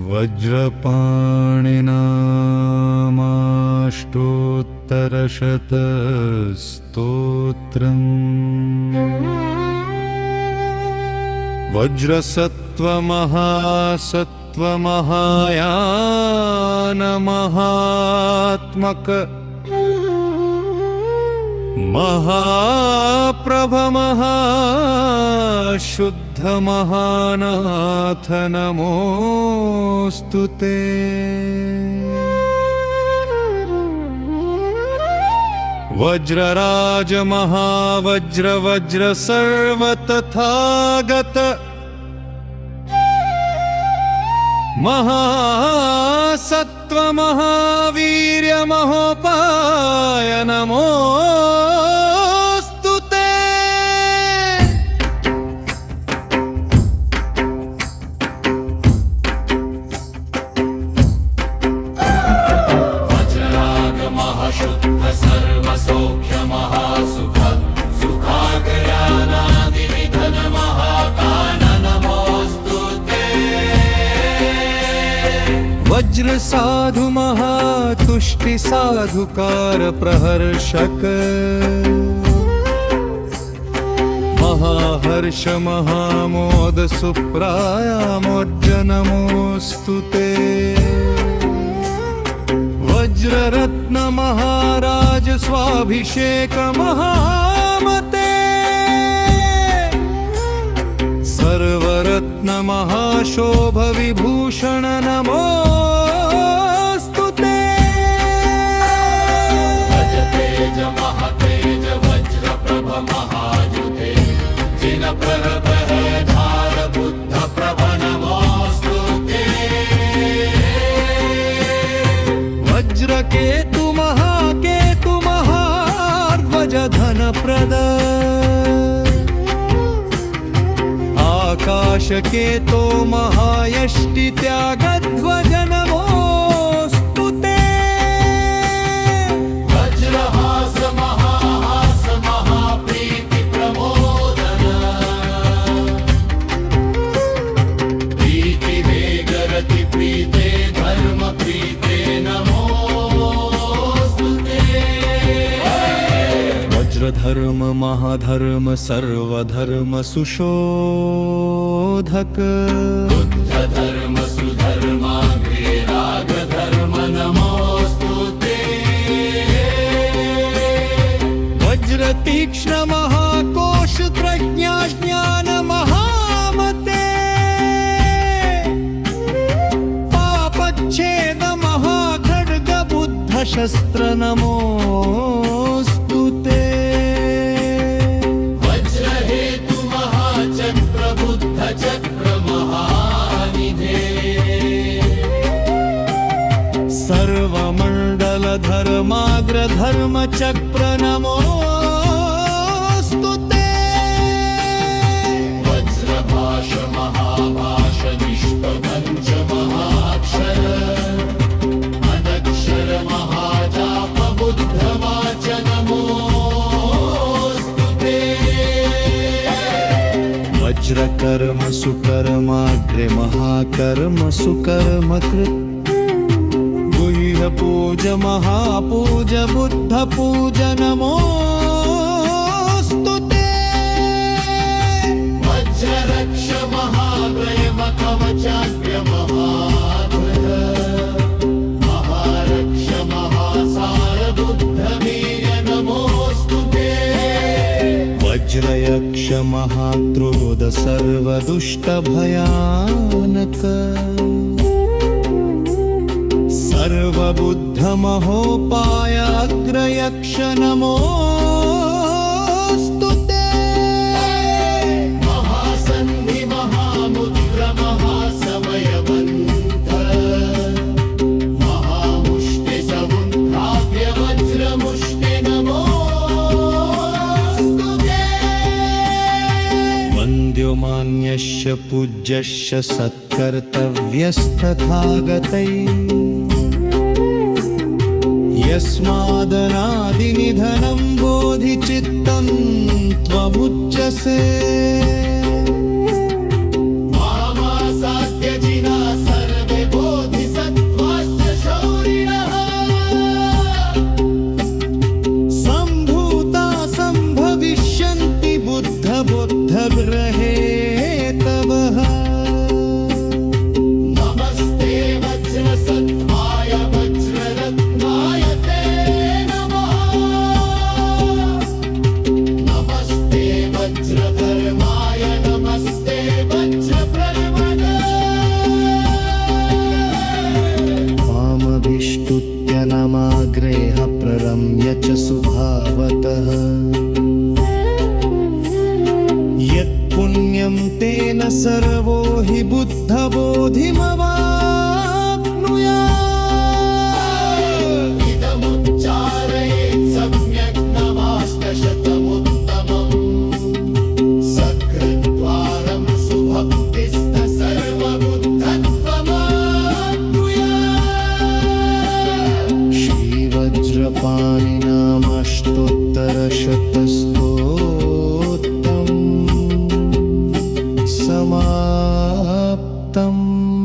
वज्रपाणिनामाष्टोत्तरशतस्तोत्रम् वज्रसत्त्वमहासत्त्वमहायानमहात्मक महाप्रभ महाशुद्ध महानाथ नमोऽस्तु ते। वज्रराज महावज्र वज्र सर्वतथागत महासत्व महावीर्य महोपाय नमोऽस्तु ते। वज्रराग महाशुद्ध सर्वसौख्य महासुख सुखाग्र्यानादिनिधन महाकान नमोऽस्तु ते। वज्र साधु महातुष्टि साधुकार प्रहर्षक महाहर्ष महामोद सुप्रायामोज्ज नमोऽस्तु ते। वज्ररत्न महाराज स्वाभिषेक महामते सर्वरत्न महाशोभ विभूषण नमोऽस्तु ते। तेज महातेज वज्र प्रभ महायुते जिन प्रभ है धार बुद्ध प्रभ नमोऽस्तु ते। वज्र केतु महाकेतु महाध्वज धन प्रद आकाश केतो महायष्टि त्यागध्वज नमोऽस्तु ते। वज्रहास महाहास महाप्रीति प्रमोदन प्रीति वेगरति प्रीते धर्म प्रीते नमोऽस्तु ते। वज्रधर्म महाधर्म सर्वधर्म सुशोधक बुद्ध धर्म सुधर्माग्रे राग धर्म नमोऽस्तु ते। वज्र तीक्ष्ण महाकोश प्रज्ञा ज्ञान महामते पापच्छेद महाखड्ग बुद्ध शस्त्र नमोऽस्तु ते। वज्र हेतु महाचक्र बुद्ध चक्र महानिधे सर्वमण्डल धर्माग्र धर्म चक्र नमोऽस्तु ते। वज्रभाष महाभाष विश्वपञ्च महाक्षर अनक्षर महाजाप बुद्धवाच नमोऽस्तु ते। वज्रकर्म सुकर्माग्रे महाकर्म सुकर्म कृत् गुह्य पूज महापूज बुद्ध पूज नमोऽस्तु ते। वज्ररक्ष महाग्रयम कवचाग्र्य महाध्वज महारक्ष महासार बुद्धवीर्य नमोऽस्तु ते। वज्रयक्ष महाक्रोध सर्वदुष्ट भयानक सर्वबुद्ध महोपाय अग्रयक्ष नमोऽस्तु ते। महासन्धि महामुद्र महासमयवन्त महामुष्टि समुद्राभ्य वज्रमुष्टि नमोऽस्तु ते। वन्द्यो मान्यस्य पूज्यस्य सत्कर्तव्यस्तथागतैः यस्मादनादिनिधनं बोधिचित्तं त्वमुच्यसे। मामासाद्य जिना सर्वे समाप्तम्